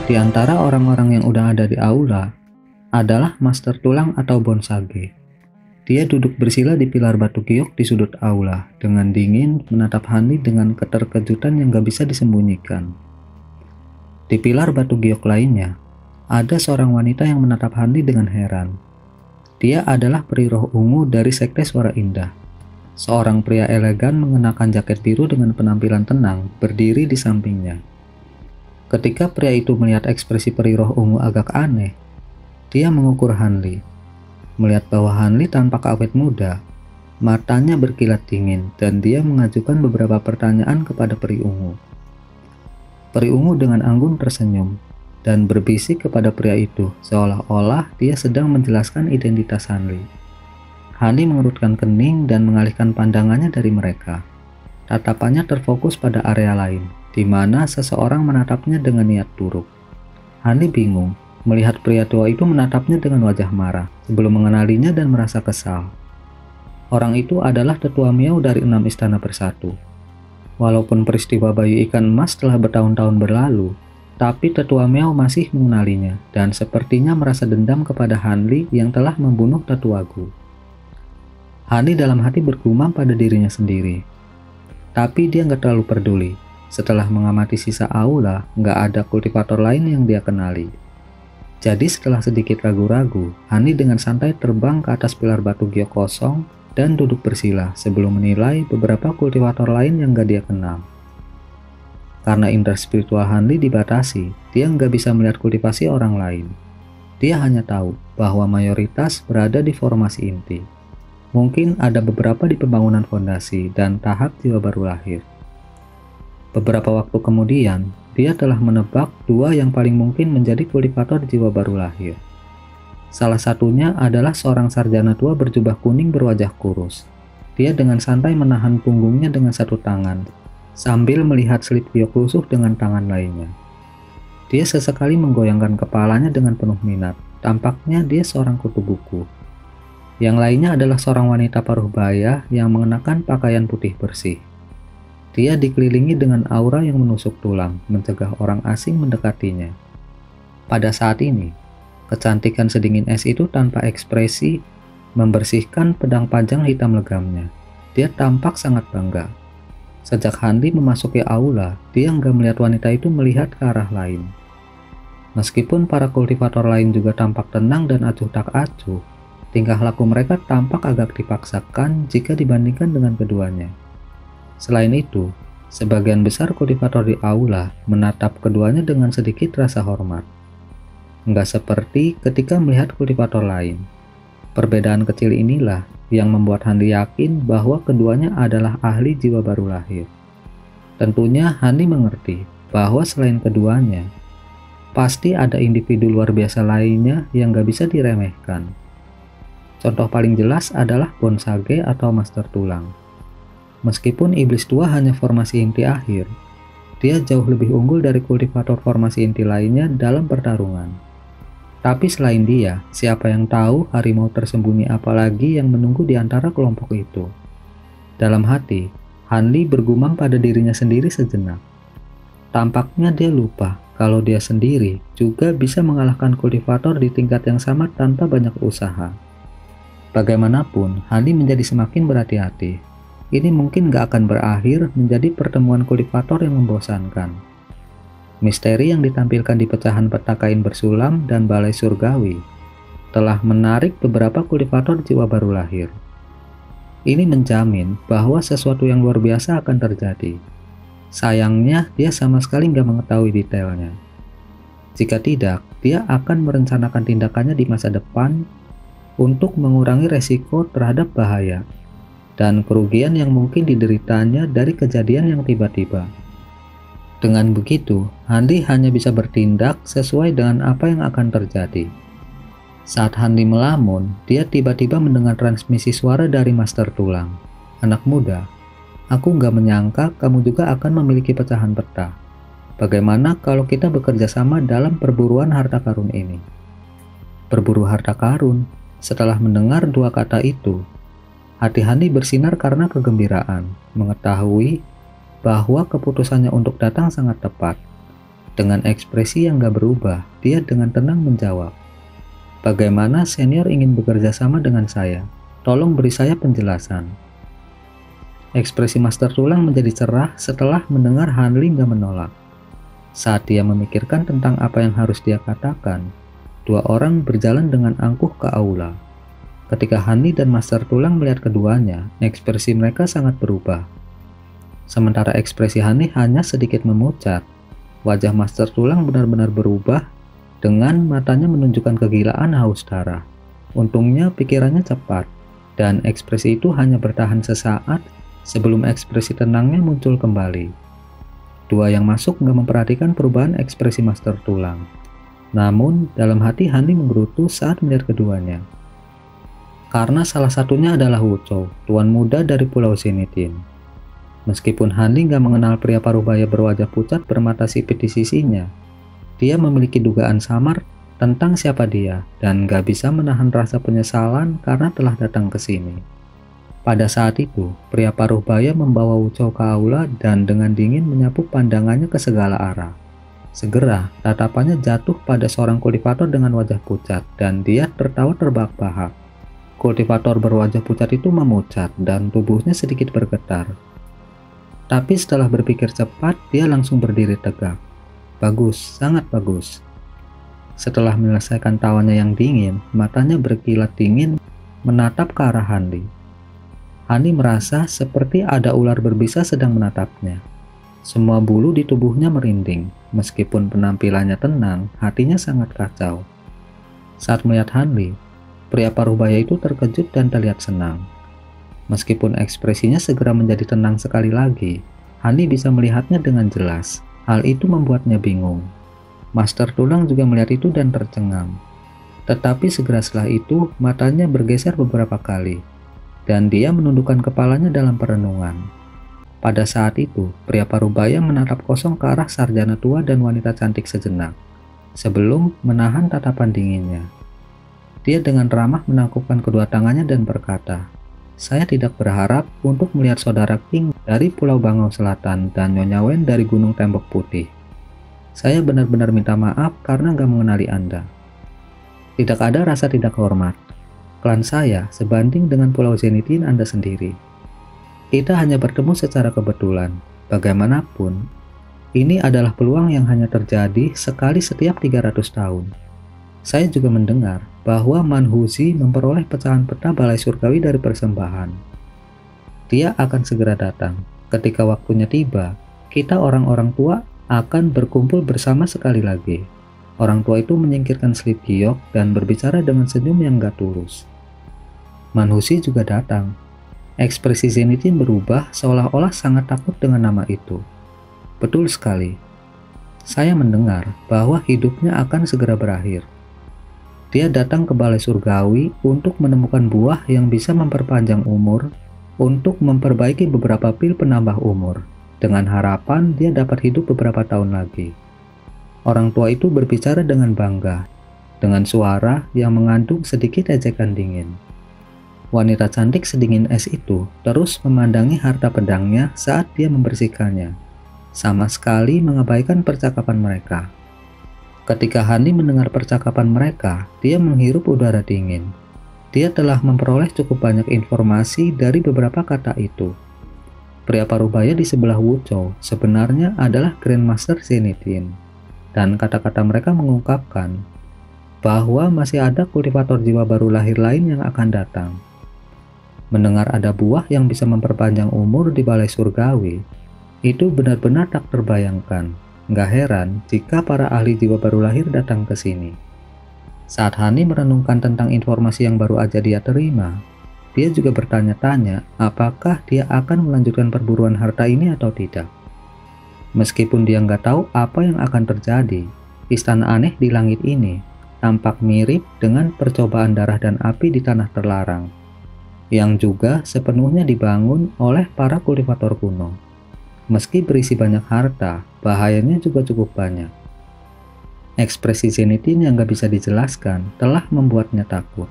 Di antara orang-orang yang udah ada di aula adalah Master Tulang atau Bonsage. Dia duduk bersila di pilar batu giok di sudut aula, dengan dingin menatap Hanli dengan keterkejutan yang gak bisa disembunyikan. Di pilar batu giok lainnya, ada seorang wanita yang menatap Hanli dengan heran. Dia adalah peri roh ungu dari Sekte Suara Indah. Seorang pria elegan mengenakan jaket biru dengan penampilan tenang berdiri di sampingnya. Ketika pria itu melihat ekspresi peri roh ungu agak aneh, dia mengukur Hanli. Melihat bahwa Hanli tampak awet muda, matanya berkilat dingin dan dia mengajukan beberapa pertanyaan kepada peri ungu. Peri ungu dengan anggun tersenyum dan berbisik kepada pria itu seolah-olah dia sedang menjelaskan identitas Hanli. Hanli mengerutkan kening dan mengalihkan pandangannya dari mereka. Tatapannya terfokus pada area lain, di mana seseorang menatapnya dengan niat buruk. Hanli bingung melihat pria tua itu menatapnya dengan wajah marah sebelum mengenalinya dan merasa kesal. Orang itu adalah Tetua Miao dari 6 istana bersatu. Walaupun peristiwa bayi ikan emas telah bertahun-tahun berlalu, tapi Tetua Miao masih mengenalinya dan sepertinya merasa dendam kepada Hanli yang telah membunuh Tetua Gu. Hanli dalam hati bergumam pada dirinya sendiri. Tapi dia nggak terlalu peduli. Setelah mengamati sisa aula, nggak ada kultivator lain yang dia kenali. Jadi setelah sedikit ragu-ragu, Hanli dengan santai terbang ke atas pilar batu giok kosong dan duduk bersila sebelum menilai beberapa kultivator lain yang gak dia kenal. Karena indera spiritual Hanli dibatasi, dia nggak bisa melihat kultivasi orang lain. Dia hanya tahu bahwa mayoritas berada di formasi inti. Mungkin ada beberapa di pembangunan fondasi dan tahap jiwa baru lahir. Beberapa waktu kemudian, dia telah menebak 2 yang paling mungkin menjadi kultivator jiwa baru lahir. Salah satunya adalah seorang sarjana tua berjubah kuning berwajah kurus. Dia dengan santai menahan punggungnya dengan satu tangan, sambil melihat selip giok lusuh dengan tangan lainnya. Dia sesekali menggoyangkan kepalanya dengan penuh minat. Tampaknya dia seorang kutu buku. Yang lainnya adalah seorang wanita paruh baya yang mengenakan pakaian putih bersih. Dia dikelilingi dengan aura yang menusuk tulang, mencegah orang asing mendekatinya. Pada saat ini, kecantikan sedingin es itu tanpa ekspresi membersihkan pedang panjang hitam legamnya. Dia tampak sangat bangga. Sejak Hanli memasuki aula, dia nggak melihat wanita itu melihat ke arah lain. Meskipun para kultivator lain juga tampak tenang dan acuh tak acuh, tingkah laku mereka tampak agak dipaksakan jika dibandingkan dengan keduanya. Selain itu, sebagian besar kultivator di aula menatap keduanya dengan sedikit rasa hormat. Nggak seperti ketika melihat kultivator lain. Perbedaan kecil inilah yang membuat Hanli yakin bahwa keduanya adalah ahli jiwa baru lahir. Tentunya Hanli mengerti bahwa selain keduanya, pasti ada individu luar biasa lainnya yang nggak bisa diremehkan. Contoh paling jelas adalah Bonsage atau Master Tulang. Meskipun iblis tua hanya formasi inti akhir, dia jauh lebih unggul dari kultivator formasi inti lainnya dalam pertarungan. Tapi selain dia, siapa yang tahu harimau tersembunyi apalagi yang menunggu di antara kelompok itu? Dalam hati, Hanli bergumam pada dirinya sendiri sejenak. Tampaknya dia lupa kalau dia sendiri juga bisa mengalahkan kultivator di tingkat yang sama tanpa banyak usaha. Bagaimanapun, Hanli menjadi semakin berhati-hati. Ini mungkin gak akan berakhir menjadi pertemuan kultivator yang membosankan. Misteri yang ditampilkan di pecahan peta kain bersulam dan balai surgawi telah menarik beberapa kultivator jiwa baru lahir. Ini menjamin bahwa sesuatu yang luar biasa akan terjadi. Sayangnya, dia sama sekali nggak mengetahui detailnya. Jika tidak, dia akan merencanakan tindakannya di masa depan untuk mengurangi resiko terhadap bahaya dan kerugian yang mungkin dideritanya dari kejadian yang tiba-tiba. Dengan begitu, Hanli hanya bisa bertindak sesuai dengan apa yang akan terjadi. Saat Hanli melamun, dia tiba-tiba mendengar transmisi suara dari Master Tulang. Anak muda, aku nggak menyangka kamu juga akan memiliki pecahan peta. Bagaimana kalau kita bekerja sama dalam perburuan harta karun ini? Berburu harta karun. Setelah mendengar 2 kata itu, hati Hanli bersinar karena kegembiraan, mengetahui bahwa keputusannya untuk datang sangat tepat. Dengan ekspresi yang gak berubah, dia dengan tenang menjawab, "Bagaimana senior ingin bekerja sama dengan saya? Tolong beri saya penjelasan." Ekspresi Master Tulang menjadi cerah setelah mendengar Hanli gak menolak. Saat dia memikirkan tentang apa yang harus dia katakan, dua orang berjalan dengan angkuh ke aula. Ketika Hanli dan Master Tulang melihat keduanya, ekspresi mereka sangat berubah. Sementara ekspresi Hanli hanya sedikit memucat, wajah Master Tulang benar-benar berubah dengan matanya menunjukkan kegilaan haus darah. Untungnya pikirannya cepat, dan ekspresi itu hanya bertahan sesaat sebelum ekspresi tenangnya muncul kembali. Dua yang masuk nggak memperhatikan perubahan ekspresi Master Tulang. Namun, dalam hati Hanli menggerutu saat melihat keduanya. Karena salah satunya adalah Wuchou, tuan muda dari Pulau Zenitin. Meskipun Hanli nggak mengenal pria parubaya berwajah pucat bermata sipit di sisinya, dia memiliki dugaan samar tentang siapa dia dan nggak bisa menahan rasa penyesalan karena telah datang ke sini. Pada saat itu, pria parubaya membawa Wuchou ke aula dan dengan dingin menyapu pandangannya ke segala arah. Segera, tatapannya jatuh pada seorang kultivator dengan wajah pucat dan dia tertawa terbahak-bahak. Kultivator berwajah pucat itu memucat dan tubuhnya sedikit bergetar. Tapi setelah berpikir cepat, dia langsung berdiri tegak. Bagus, sangat bagus. Setelah menyelesaikan tawanya yang dingin, matanya berkilat dingin menatap ke arah Hanli. Hanli merasa seperti ada ular berbisa sedang menatapnya. Semua bulu di tubuhnya merinding. Meskipun penampilannya tenang, hatinya sangat kacau. Saat melihat Hanli, pria parubaya itu terkejut dan terlihat senang. Meskipun ekspresinya segera menjadi tenang sekali lagi, Hanli bisa melihatnya dengan jelas. Hal itu membuatnya bingung. Master Tulang juga melihat itu dan tercengang. Tetapi segera setelah itu, matanya bergeser beberapa kali, dan dia menundukkan kepalanya dalam perenungan. Pada saat itu, pria parubaya menatap kosong ke arah sarjana tua dan wanita cantik sejenak, sebelum menahan tatapan dinginnya. Dia dengan ramah menangkupkan kedua tangannya dan berkata, "Saya tidak berharap untuk melihat saudara King dari Pulau Bangau Selatan dan Nyonya Wen dari Gunung Tembok Putih. Saya benar-benar minta maaf karena nggak mengenali Anda. Tidak ada rasa tidak hormat. Klan saya sebanding dengan Pulau Zenitin Anda sendiri. Kita hanya bertemu secara kebetulan. Bagaimanapun, ini adalah peluang yang hanya terjadi sekali setiap 300 tahun. Saya juga mendengar bahwa Manhuzi memperoleh pecahan peta balai surgawi dari persembahan. Dia akan segera datang. Ketika waktunya tiba, kita orang-orang tua akan berkumpul bersama sekali lagi." Orang tua itu menyingkirkan selip giok dan berbicara dengan senyum yang gak tulus. Manhuzi juga datang. Ekspresi Zenitin berubah seolah-olah sangat takut dengan nama itu. Betul sekali. Saya mendengar bahwa hidupnya akan segera berakhir. Dia datang ke balai surgawi untuk menemukan buah yang bisa memperpanjang umur, untuk memperbaiki beberapa pil penambah umur, dengan harapan dia dapat hidup beberapa tahun lagi. Orang tua itu berbicara dengan bangga, dengan suara yang mengandung sedikit ejekan dingin. Wanita cantik sedingin es itu terus memandangi harta pedangnya saat dia membersihkannya, sama sekali mengabaikan percakapan mereka. Ketika Hanli mendengar percakapan mereka, dia menghirup udara dingin. Dia telah memperoleh cukup banyak informasi dari beberapa kata itu. Pria parubaya di sebelah Wuchou sebenarnya adalah Grandmaster Zenitin, dan kata-kata mereka mengungkapkan bahwa masih ada kultivator jiwa baru lahir lain yang akan datang. Mendengar ada buah yang bisa memperpanjang umur di balai surgawi, itu benar-benar tak terbayangkan. Nggak heran jika para ahli jiwa baru lahir datang ke sini. Saat Hanli merenungkan tentang informasi yang baru aja dia terima, dia juga bertanya-tanya apakah dia akan melanjutkan perburuan harta ini atau tidak. Meskipun dia nggak tahu apa yang akan terjadi, istana aneh di langit ini tampak mirip dengan percobaan darah dan api di tanah terlarang, yang juga sepenuhnya dibangun oleh para kultivator kuno. Meski berisi banyak harta, bahayanya juga cukup banyak. Ekspresi Zenitin yang gak bisa dijelaskan telah membuatnya takut.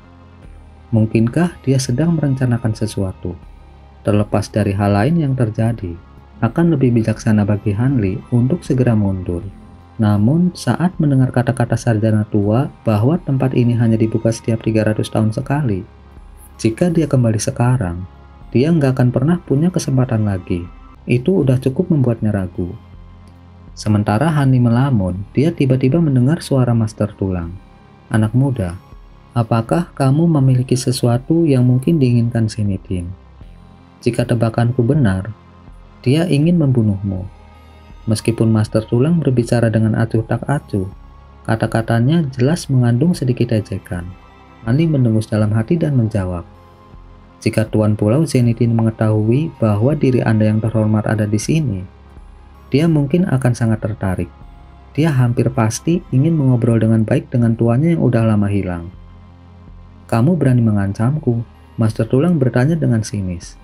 Mungkinkah dia sedang merencanakan sesuatu? Terlepas dari hal lain yang terjadi, akan lebih bijaksana bagi Hanli untuk segera mundur, Namun, saat mendengar kata-kata sarjana tua bahwa tempat ini hanya dibuka setiap 300 tahun sekali, jika dia kembali sekarang, dia nggak akan pernah punya kesempatan lagi. Itu udah cukup membuatnya ragu. Sementara Hani melamun, dia tiba-tiba mendengar suara Master Tulang. "Anak muda, apakah kamu memiliki sesuatu yang mungkin diinginkan Zenithine? Jika tebakanku benar, dia ingin membunuhmu." Meskipun Master Tulang berbicara dengan acuh tak acuh, kata-katanya jelas mengandung sedikit ejekan. Hani mendengus dalam hati dan menjawab, "Jika Tuan Pulau Zenithine mengetahui bahwa diri Anda yang terhormat ada di sini, dia mungkin akan sangat tertarik. Dia hampir pasti ingin mengobrol dengan baik dengan tuannya yang udah lama hilang." "Kamu berani mengancamku?" Master Tulang bertanya dengan sinis.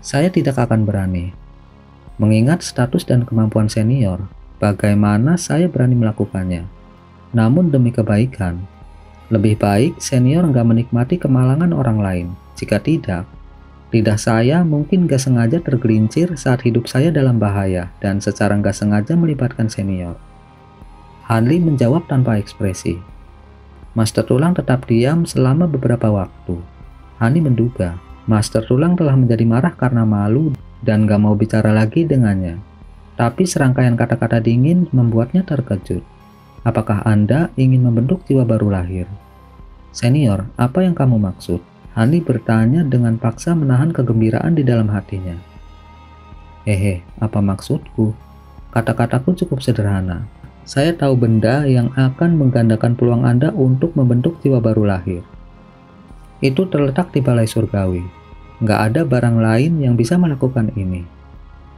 "Saya tidak akan berani. Mengingat status dan kemampuan senior, bagaimana saya berani melakukannya? Namun demi kebaikan, lebih baik senior nggak menikmati kemalangan orang lain. Jika tidak, lidah saya mungkin nggak sengaja tergelincir saat hidup saya dalam bahaya dan secara nggak sengaja melibatkan senior." Hanli menjawab tanpa ekspresi. Master Tulang tetap diam selama beberapa waktu. Hani menduga Master Tulang telah menjadi marah karena malu dan gak mau bicara lagi dengannya. Tapi serangkaian kata-kata dingin membuatnya terkejut. "Apakah Anda ingin membentuk jiwa baru lahir?" "Senior, apa yang kamu maksud?" Hani bertanya dengan paksa menahan kegembiraan di dalam hatinya. "Hehe, apa maksudku? Kata-kataku cukup sederhana. Saya tahu benda yang akan menggandakan peluang Anda untuk membentuk jiwa baru lahir. Itu terletak di Balai Surgawi. Nggak ada barang lain yang bisa melakukan ini.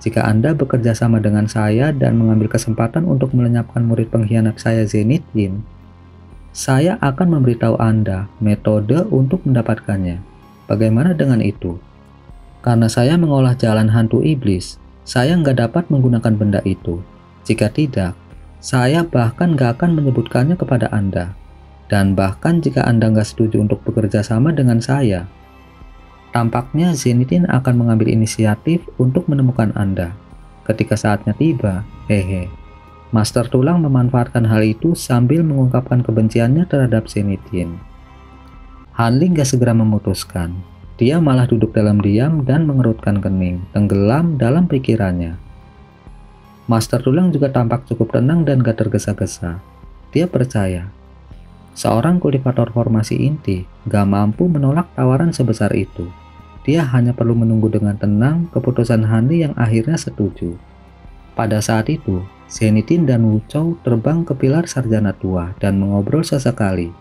Jika Anda bekerja sama dengan saya dan mengambil kesempatan untuk melenyapkan murid pengkhianat saya Zenithine, saya akan memberitahu Anda metode untuk mendapatkannya. Bagaimana dengan itu? Karena saya mengolah jalan hantu iblis, saya nggak dapat menggunakan benda itu. Jika tidak, saya bahkan nggak akan menyebutkannya kepada Anda. Dan bahkan jika Anda nggak setuju untuk bekerja sama dengan saya, tampaknya Zenithine akan mengambil inisiatif untuk menemukan Anda. Ketika saatnya tiba, hehe." Master Tulang memanfaatkan hal itu sambil mengungkapkan kebenciannya terhadap Zenithine. Hanli nggak segera memutuskan. Dia malah duduk dalam diam dan mengerutkan kening, tenggelam dalam pikirannya. Master Tulang juga tampak cukup tenang dan gak tergesa-gesa. Dia percaya seorang kultivator formasi inti gak mampu menolak tawaran sebesar itu. Dia hanya perlu menunggu dengan tenang keputusan Hanli yang akhirnya setuju. Pada saat itu, Zenithine dan Wu Chou terbang ke pilar sarjana tua dan mengobrol sesekali.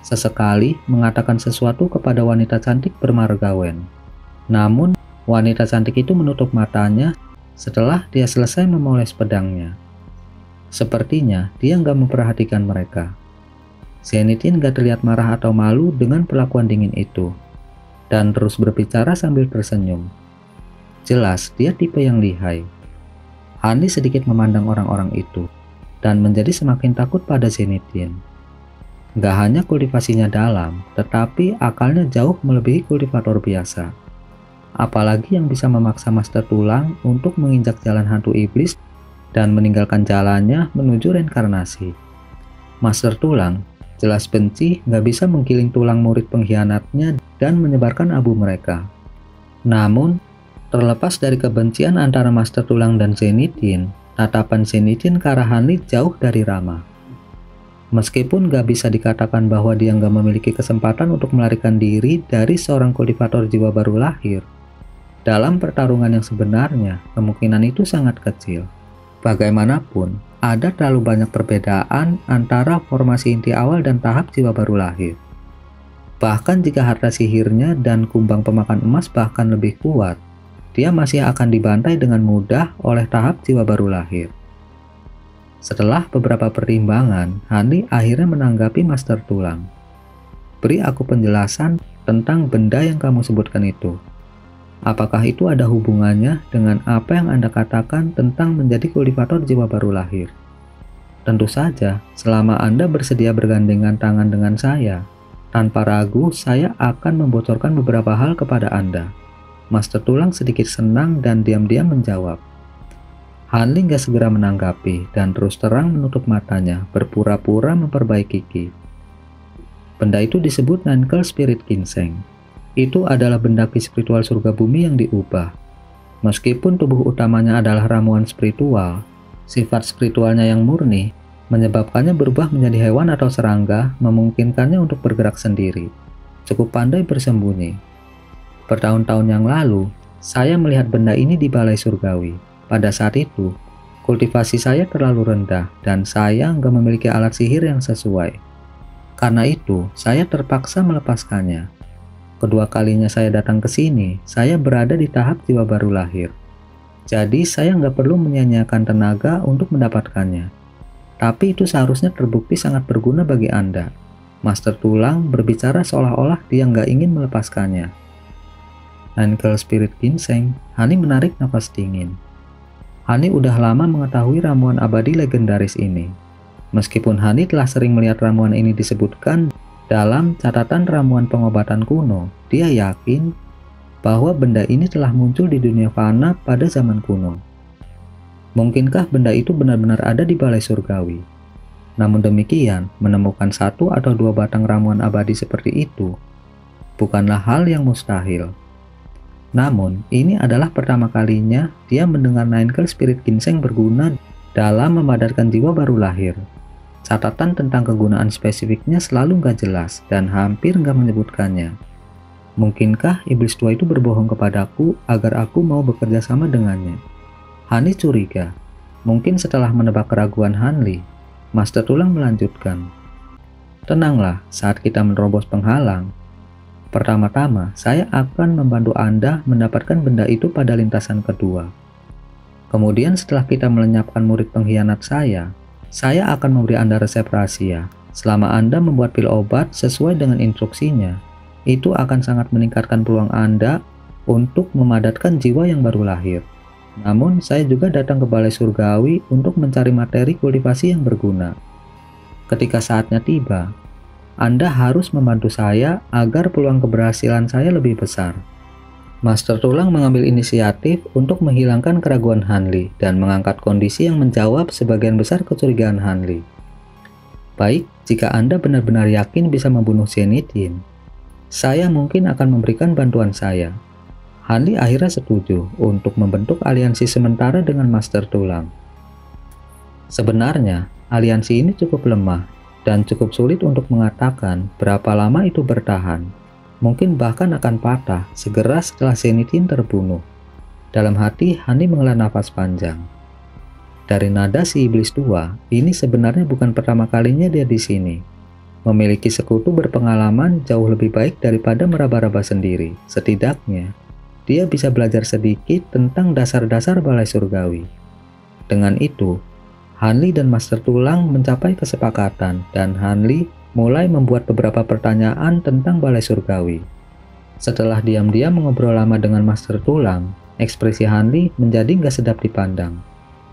Sesekali mengatakan sesuatu kepada wanita cantik bermargawen. Namun, wanita cantik itu menutup matanya setelah dia selesai memoles pedangnya. Sepertinya dia nggak memperhatikan mereka. Zenithine gak terlihat marah atau malu dengan perlakuan dingin itu, dan terus berbicara sambil tersenyum. Jelas dia tipe yang lihai. Hanli sedikit memandang orang-orang itu, dan menjadi semakin takut pada Zenithine. Gak hanya kultivasinya dalam, tetapi akalnya jauh melebihi kultivator biasa. Apalagi yang bisa memaksa Master Tulang untuk menginjak jalan hantu iblis dan meninggalkan jalannya menuju reinkarnasi. Master Tulang jelas benci nggak bisa menggiling tulang murid pengkhianatnya dan menyebarkan abu mereka. Namun, terlepas dari kebencian antara Master Tulang dan Zenithine, tatapan Zenithine ke arah Hanli jauh dari ramah. Meskipun nggak bisa dikatakan bahwa dia nggak memiliki kesempatan untuk melarikan diri dari seorang kultivator jiwa baru lahir, dalam pertarungan yang sebenarnya, kemungkinan itu sangat kecil. Bagaimanapun, ada terlalu banyak perbedaan antara formasi inti awal dan tahap jiwa baru lahir. Bahkan jika harta sihirnya dan kumbang pemakan emas bahkan lebih kuat, dia masih akan dibantai dengan mudah oleh tahap jiwa baru lahir. Setelah beberapa pertimbangan, Hanli akhirnya menanggapi Master Tulang. "Beri aku penjelasan tentang benda yang kamu sebutkan itu. Apakah itu ada hubungannya dengan apa yang Anda katakan tentang menjadi kultivator jiwa baru lahir?" "Tentu saja, selama Anda bersedia bergandengan tangan dengan saya, tanpa ragu saya akan membocorkan beberapa hal kepada Anda." Master Tulang sedikit senang dan diam-diam menjawab. Hanli nggak segera menanggapi dan terus terang menutup matanya, berpura-pura memperbaiki Ki. Benda itu disebut Nankel Spirit Ginseng. Itu adalah benda Ki spiritual surga bumi yang diubah. Meskipun tubuh utamanya adalah ramuan spiritual, sifat spiritualnya yang murni menyebabkannya berubah menjadi hewan atau serangga, memungkinkannya untuk bergerak sendiri. Cukup pandai bersembunyi. Bertahun-tahun yang lalu, saya melihat benda ini di Balai Surgawi. Pada saat itu, kultivasi saya terlalu rendah dan saya nggak memiliki alat sihir yang sesuai. Karena itu, saya terpaksa melepaskannya. Kedua kalinya saya datang ke sini, saya berada di tahap jiwa baru lahir. Jadi saya nggak perlu menyia-nyiakan tenaga untuk mendapatkannya. Tapi itu seharusnya terbukti sangat berguna bagi Anda. Master Tulang berbicara seolah-olah dia nggak ingin melepaskannya. Nankel Spirit Ginseng, Hani menarik nafas dingin. Hani udah lama mengetahui ramuan abadi legendaris ini. Meskipun Hani telah sering melihat ramuan ini disebutkan dalam catatan ramuan pengobatan kuno, dia yakin bahwa benda ini telah muncul di dunia fana pada zaman kuno. Mungkinkah benda itu benar-benar ada di Balai Surgawi? Namun demikian, menemukan 1 atau 2 batang ramuan abadi seperti itu bukanlah hal yang mustahil. Namun, ini adalah pertama kalinya dia mendengar Nankel Spirit Ginseng berguna dalam memadatkan jiwa baru lahir. Catatan tentang kegunaan spesifiknya selalu nggak jelas dan hampir nggak menyebutkannya. Mungkinkah iblis tua itu berbohong kepadaku agar aku mau bekerja sama dengannya? Hani curiga. Mungkin setelah menebak keraguan Hanli, Master Tulang melanjutkan. Tenanglah, saat kita menerobos penghalang, pertama-tama saya akan membantu Anda mendapatkan benda itu pada lintasan kedua. Kemudian setelah kita melenyapkan murid pengkhianat saya akan memberi Anda resep rahasia. Selama Anda membuat pil obat sesuai dengan instruksinya, itu akan sangat meningkatkan peluang Anda untuk memadatkan jiwa yang baru lahir. Namun, saya juga datang ke Balai Surgawi untuk mencari materi kultivasi yang berguna. Ketika saatnya tiba, Anda harus membantu saya agar peluang keberhasilan saya lebih besar. Master Tulang mengambil inisiatif untuk menghilangkan keraguan Hanli dan mengangkat kondisi yang menjawab sebagian besar kecurigaan Hanli. Baik, jika Anda benar-benar yakin bisa membunuh Zenithine, saya mungkin akan memberikan bantuan saya. Hanli akhirnya setuju untuk membentuk aliansi sementara dengan Master Tulang. Sebenarnya, aliansi ini cukup lemah dan cukup sulit untuk mengatakan berapa lama itu bertahan. Mungkin bahkan akan patah segera setelah Zenithine terbunuh. Dalam hati, Hanli menghela nafas panjang. Dari nada si iblis tua, ini sebenarnya bukan pertama kalinya dia di sini. Memiliki sekutu berpengalaman jauh lebih baik daripada meraba-raba sendiri. Setidaknya, dia bisa belajar sedikit tentang dasar-dasar Balai Surgawi. Dengan itu, Hanli dan Master Tulang mencapai kesepakatan dan Hanli mulai membuat beberapa pertanyaan tentang Balai Surgawi. Setelah diam-diam mengobrol lama dengan Master Tulang, ekspresi Hanli menjadi nggak sedap dipandang.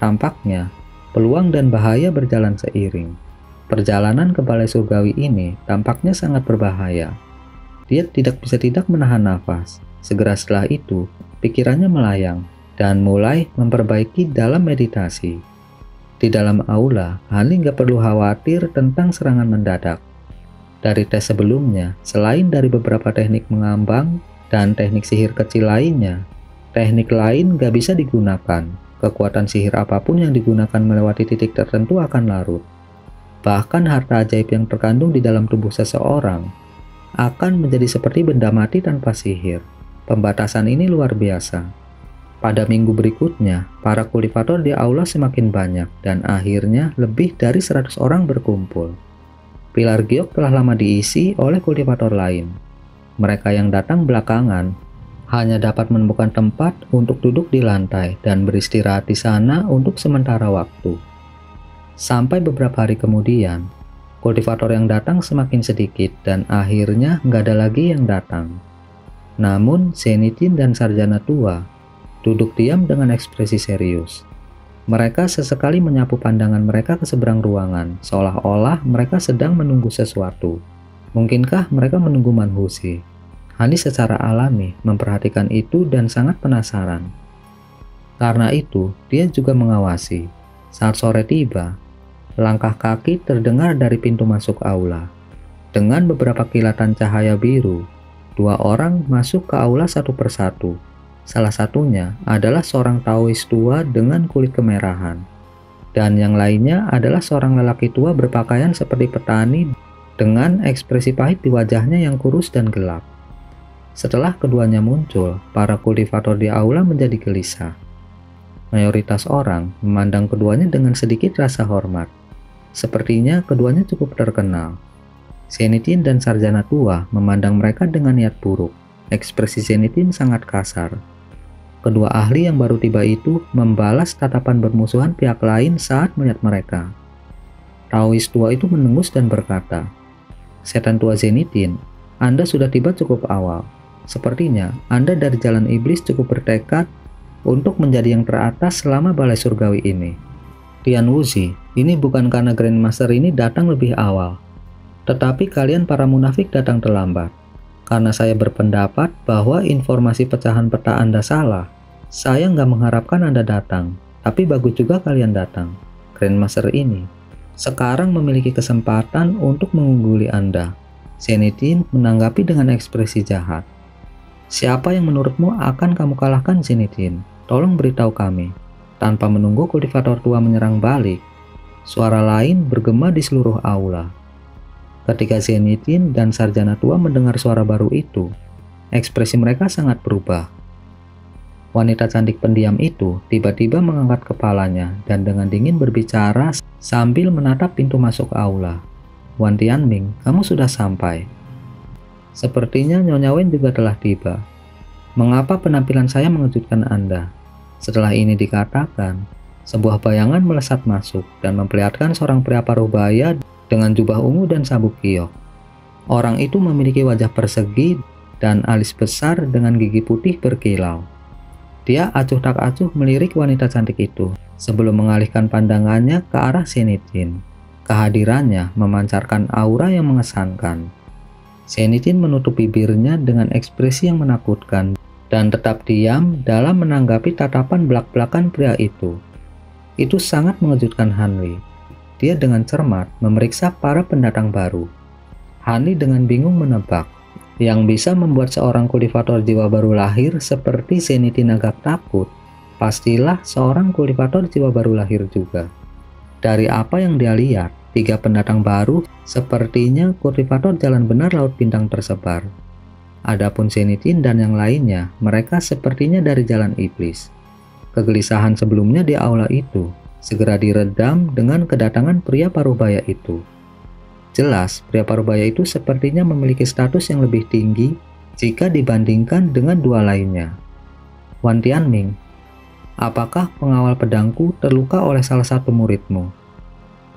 Tampaknya, peluang dan bahaya berjalan seiring. Perjalanan ke Balai Surgawi ini tampaknya sangat berbahaya. Dia tidak menahan nafas. Segera setelah itu, pikirannya melayang dan mulai memperbaiki dalam meditasi. Di dalam aula, Hanli nggak perlu khawatir tentang serangan mendadak. Dari tes sebelumnya, selain dari beberapa teknik mengambang dan teknik sihir kecil lainnya, teknik lain nggak bisa digunakan. Kekuatan sihir apapun yang digunakan melewati titik tertentu akan larut. Bahkan harta ajaib yang terkandung di dalam tubuh seseorang akan menjadi seperti benda mati tanpa sihir. Pembatasan ini luar biasa. Pada minggu berikutnya, para kultivator di aula semakin banyak dan akhirnya lebih dari 100 orang berkumpul. Pilar giok telah lama diisi oleh kultivator lain. Mereka yang datang belakangan hanya dapat menemukan tempat untuk duduk di lantai dan beristirahat di sana untuk sementara waktu. Sampai beberapa hari kemudian, kultivator yang datang semakin sedikit dan akhirnya nggak ada lagi yang datang. Namun, Zenithine dan Sarjana Tua duduk diam dengan ekspresi serius. Mereka sesekali menyapu pandangan mereka ke seberang ruangan, seolah-olah mereka sedang menunggu sesuatu. Mungkinkah mereka menunggu Manhusi? Hani secara alami memperhatikan itu dan sangat penasaran. Karena itu, dia juga mengawasi. Saat sore tiba, langkah kaki terdengar dari pintu masuk aula. Dengan beberapa kilatan cahaya biru, dua orang masuk ke aula satu persatu. Salah satunya adalah seorang Taois tua dengan kulit kemerahan. Dan yang lainnya adalah seorang lelaki tua berpakaian seperti petani dengan ekspresi pahit di wajahnya yang kurus dan gelap. Setelah keduanya muncul, para kultivator di aula menjadi gelisah. Mayoritas orang memandang keduanya dengan sedikit rasa hormat. Sepertinya keduanya cukup terkenal. Zenitin dan sarjana tua memandang mereka dengan niat buruk. Ekspresi Zenitin sangat kasar. Kedua ahli yang baru tiba itu membalas tatapan bermusuhan pihak lain saat melihat mereka. Taois tua itu menengus dan berkata, "Setan tua Zenitin, Anda sudah tiba cukup awal. Sepertinya Anda dari jalan iblis cukup bertekad untuk menjadi yang teratas selama balai surgawi ini. Tian Wuzi, ini bukan karena Grandmaster ini datang lebih awal, tetapi kalian para munafik datang terlambat. Karena saya berpendapat bahwa informasi pecahan peta Anda salah, saya nggak mengharapkan Anda datang, tapi bagus juga kalian datang. Grandmaster ini sekarang memiliki kesempatan untuk mengungguli Anda." Zenitin menanggapi dengan ekspresi jahat. "Siapa yang menurutmu akan kamu kalahkan, Zenitin? Tolong beritahu kami." Tanpa menunggu kultivator tua menyerang balik, suara lain bergema di seluruh aula. Ketika Zenitin dan sarjana tua mendengar suara baru itu, ekspresi mereka sangat berubah. Wanita cantik pendiam itu tiba-tiba mengangkat kepalanya dan dengan dingin berbicara sambil menatap pintu masuk aula. "Wan Tianming, kamu sudah sampai. Sepertinya Nyonya Wen juga telah tiba. Mengapa penampilan saya mengejutkan Anda?" Setelah ini dikatakan, sebuah bayangan melesat masuk dan memperlihatkan seorang pria paruh baya dengan jubah ungu dan sabuk giok. Orang itu memiliki wajah persegi dan alis besar dengan gigi putih berkilau. Dia acuh tak acuh melirik wanita cantik itu sebelum mengalihkan pandangannya ke arah Zenitin. Kehadirannya memancarkan aura yang mengesankan. Zenitin menutup bibirnya dengan ekspresi yang menakutkan dan tetap diam dalam menanggapi tatapan belak-belakan pria itu. Itu sangat mengejutkan Hanli. Dia dengan cermat memeriksa para pendatang baru. Hanli dengan bingung menebak, yang bisa membuat seorang kultivator jiwa baru lahir seperti Zenitin agak takut, pastilah seorang kultivator jiwa baru lahir juga. Dari apa yang dia lihat, 3 pendatang baru sepertinya kultivator jalan benar Laut Bintang tersebar. Adapun Zenitin dan yang lainnya, mereka sepertinya dari jalan iblis. Kegelisahan sebelumnya di aula itu segera diredam dengan kedatangan pria parubaya itu. Jelas, pria parubaya itu sepertinya memiliki status yang lebih tinggi jika dibandingkan dengan dua lainnya. "Wan Tianming, apakah pengawal pedangku terluka oleh salah satu muridmu?"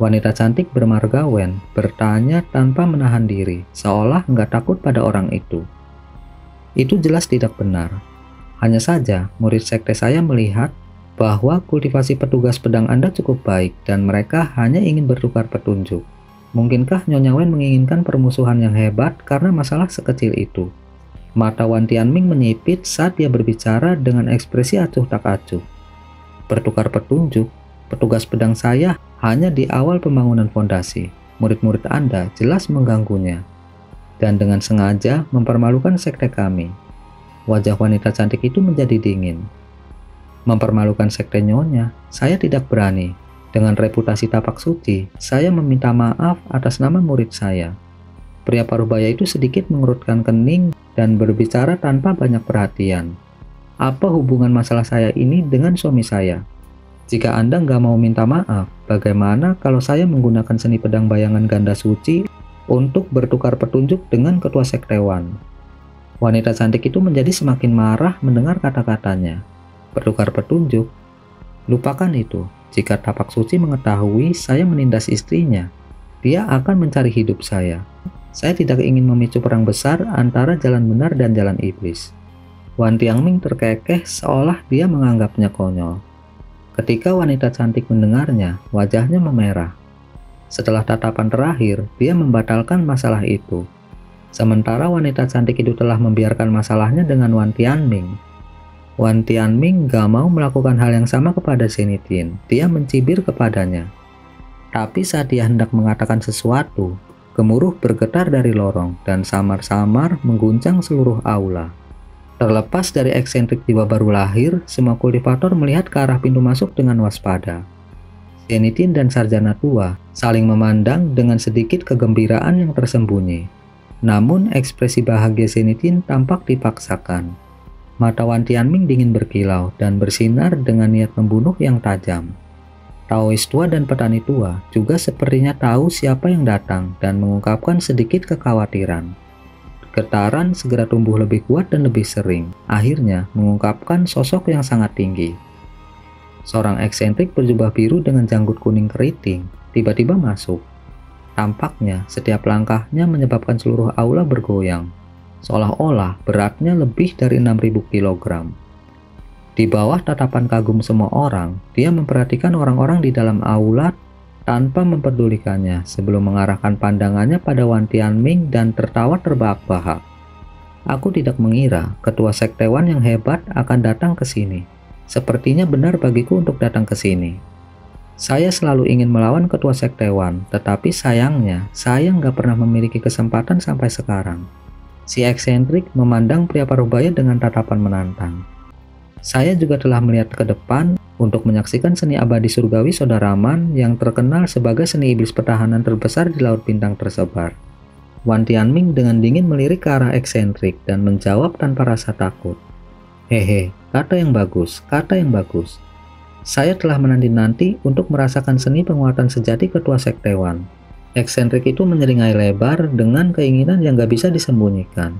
Wanita cantik bermarga Wen bertanya tanpa menahan diri, seolah nggak takut pada orang itu. Itu jelas tidak benar. Hanya saja, murid sekte saya melihat bahwa kultivasi petugas pedang Anda cukup baik dan mereka hanya ingin bertukar petunjuk. Mungkinkah Nyonya Wen menginginkan permusuhan yang hebat karena masalah sekecil itu? Mata Wan Tianming menyipit saat dia berbicara dengan ekspresi acuh tak acuh. "Bertukar petunjuk? Petugas pedang saya hanya di awal pembangunan fondasi. Murid-murid Anda jelas mengganggunya dan dengan sengaja mempermalukan sekte kami." Wajah wanita cantik itu menjadi dingin. "Mempermalukan sekte Nyonya? Saya tidak berani. Dengan reputasi tapak suci, saya meminta maaf atas nama murid saya." Pria parubaya itu sedikit mengerutkan kening dan berbicara tanpa banyak perhatian. "Apa hubungan masalah saya ini dengan suami saya? Jika Anda nggak mau minta maaf, bagaimana kalau saya menggunakan seni pedang bayangan ganda suci untuk bertukar petunjuk dengan ketua sektewan?" Wanita cantik itu menjadi semakin marah mendengar kata-katanya. "Bertukar petunjuk? Lupakan itu. Jika tapak suci mengetahui saya menindas istrinya, dia akan mencari hidup saya. Saya tidak ingin memicu perang besar antara jalan benar dan jalan iblis." Wan Tianming terkekeh seolah dia menganggapnya konyol. Ketika wanita cantik mendengarnya, wajahnya memerah. Setelah tatapan terakhir, dia membatalkan masalah itu. Sementara wanita cantik itu telah membiarkan masalahnya dengan Wan Tianming. Wan Tianming gak mau melakukan hal yang sama kepada Zenitin. Dia mencibir kepadanya. Tapi saat dia hendak mengatakan sesuatu, gemuruh bergetar dari lorong dan samar-samar mengguncang seluruh aula. Terlepas dari eksentrik jiwa baru lahir, semua kultivator melihat ke arah pintu masuk dengan waspada. Zenitin dan sarjana tua saling memandang dengan sedikit kegembiraan yang tersembunyi. Namun ekspresi bahagia Zenitin tampak dipaksakan. Mata Wan Tianming dingin berkilau dan bersinar dengan niat membunuh yang tajam. Taois tua dan petani tua juga sepertinya tahu siapa yang datang dan mengungkapkan sedikit kekhawatiran. Getaran segera tumbuh lebih kuat dan lebih sering, akhirnya mengungkapkan sosok yang sangat tinggi. Seorang eksentrik berjubah biru dengan janggut kuning keriting tiba-tiba masuk. Tampaknya setiap langkahnya menyebabkan seluruh aula bergoyang, seolah-olah beratnya lebih dari 6.000 kg. Di bawah tatapan kagum semua orang, dia memperhatikan orang-orang di dalam aula tanpa memperdulikannya sebelum mengarahkan pandangannya pada Wan Tianming dan tertawa terbahak-bahak. Aku tidak mengira ketua sektewan yang hebat akan datang ke sini. Sepertinya benar bagiku untuk datang ke sini. Saya selalu ingin melawan ketua sektewan, tetapi sayangnya saya nggak pernah memiliki kesempatan sampai sekarang. Si eksentrik memandang pria parubaya dengan tatapan menantang. Saya juga telah melihat ke depan untuk menyaksikan seni abadi surgawi Sodaraman yang terkenal sebagai seni iblis pertahanan terbesar di Laut Bintang tersebar. Wan Tianming dengan dingin melirik ke arah eksentrik dan menjawab tanpa rasa takut. Hehe, kata yang bagus, kata yang bagus. Saya telah menanti-nanti untuk merasakan seni penguatan sejati ketua sektewan. Eksentrik itu menyeringai lebar dengan keinginan yang gak bisa disembunyikan.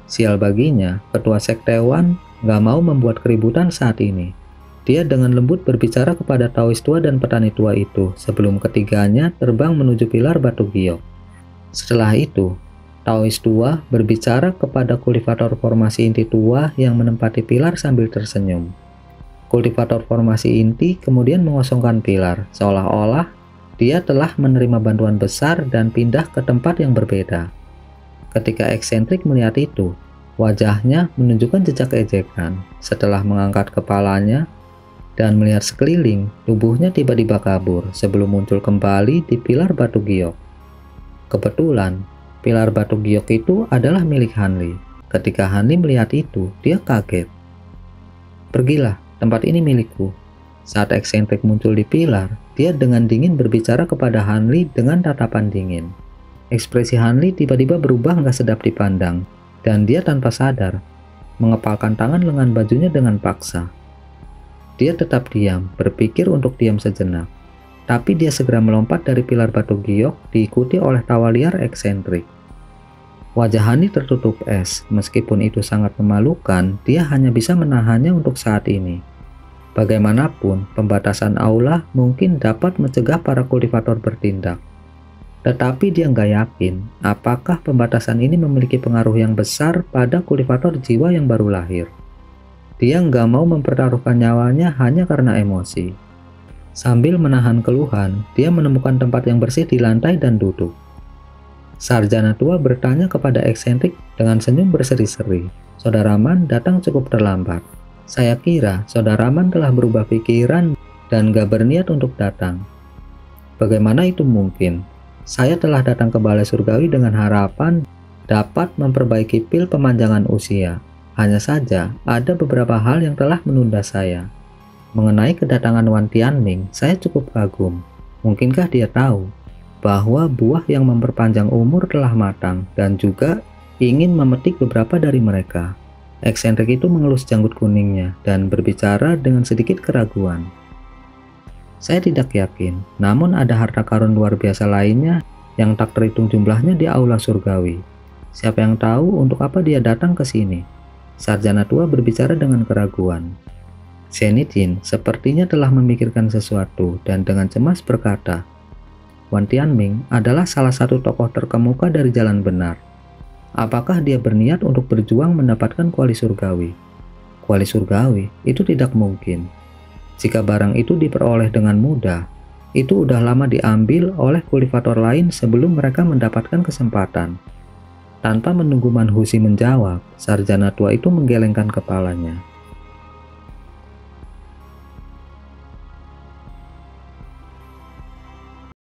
Sial baginya, ketua sektewan gak mau membuat keributan saat ini. Dia dengan lembut berbicara kepada Taois tua dan petani tua itu sebelum ketiganya terbang menuju pilar batu giok. Setelah itu, Taois tua berbicara kepada kultivator formasi inti tua yang menempati pilar sambil tersenyum. Kultivator formasi inti kemudian mengosongkan pilar, seolah-olah dia telah menerima bantuan besar dan pindah ke tempat yang berbeda. Ketika eksentrik melihat itu, wajahnya menunjukkan jejak ejekan. Setelah mengangkat kepalanya dan melihat sekeliling, tubuhnya tiba-tiba kabur sebelum muncul kembali di pilar batu giok. Kebetulan, pilar batu giok itu adalah milik Hanli. Ketika Hanli melihat itu, dia kaget. Pergilah, tempat ini milikku. Saat eksentrik muncul di pilar, dia dengan dingin berbicara kepada Hanli dengan tatapan dingin. Ekspresi Hanli tiba-tiba berubah nggak sedap dipandang, dan dia tanpa sadar mengepalkan tangan lengan bajunya dengan paksa. Dia tetap diam, berpikir untuk diam sejenak. Tapi dia segera melompat dari pilar batu giok diikuti oleh tawa liar eksentrik. Wajah Hanli tertutup es, meskipun itu sangat memalukan, dia hanya bisa menahannya untuk saat ini. Bagaimanapun, pembatasan aula mungkin dapat mencegah para kultivator bertindak. Tetapi dia nggak yakin apakah pembatasan ini memiliki pengaruh yang besar pada kultivator jiwa yang baru lahir. Dia nggak mau mempertaruhkan nyawanya hanya karena emosi. Sambil menahan keluhan, dia menemukan tempat yang bersih di lantai dan duduk. Sarjana tua bertanya kepada eksentrik dengan senyum berseri-seri. Sodaraman datang cukup terlambat. Saya kira Sodaraman telah berubah pikiran dan gak berniat untuk datang. Bagaimana itu mungkin? Saya telah datang ke Balai Surgawi dengan harapan dapat memperbaiki pil pemanjangan usia. Hanya saja ada beberapa hal yang telah menunda saya. Mengenai kedatangan Wan Tianming, saya cukup kagum. Mungkinkah dia tahu bahwa buah yang memperpanjang umur telah matang dan juga ingin memetik beberapa dari mereka? Eksentrik itu mengelus janggut kuningnya dan berbicara dengan sedikit keraguan. Saya tidak yakin, namun ada harta karun luar biasa lainnya yang tak terhitung jumlahnya di aula surgawi. Siapa yang tahu untuk apa dia datang ke sini? Sarjana tua berbicara dengan keraguan. Zenitin sepertinya telah memikirkan sesuatu dan dengan cemas berkata, Wan Tianming adalah salah satu tokoh terkemuka dari jalan benar. Apakah dia berniat untuk berjuang mendapatkan kuali surgawi? Kuali surgawi itu tidak mungkin. Jika barang itu diperoleh dengan mudah, itu udah lama diambil oleh kultivator lain sebelum mereka mendapatkan kesempatan. Tanpa menunggu Manhusi menjawab, sarjana tua itu menggelengkan kepalanya.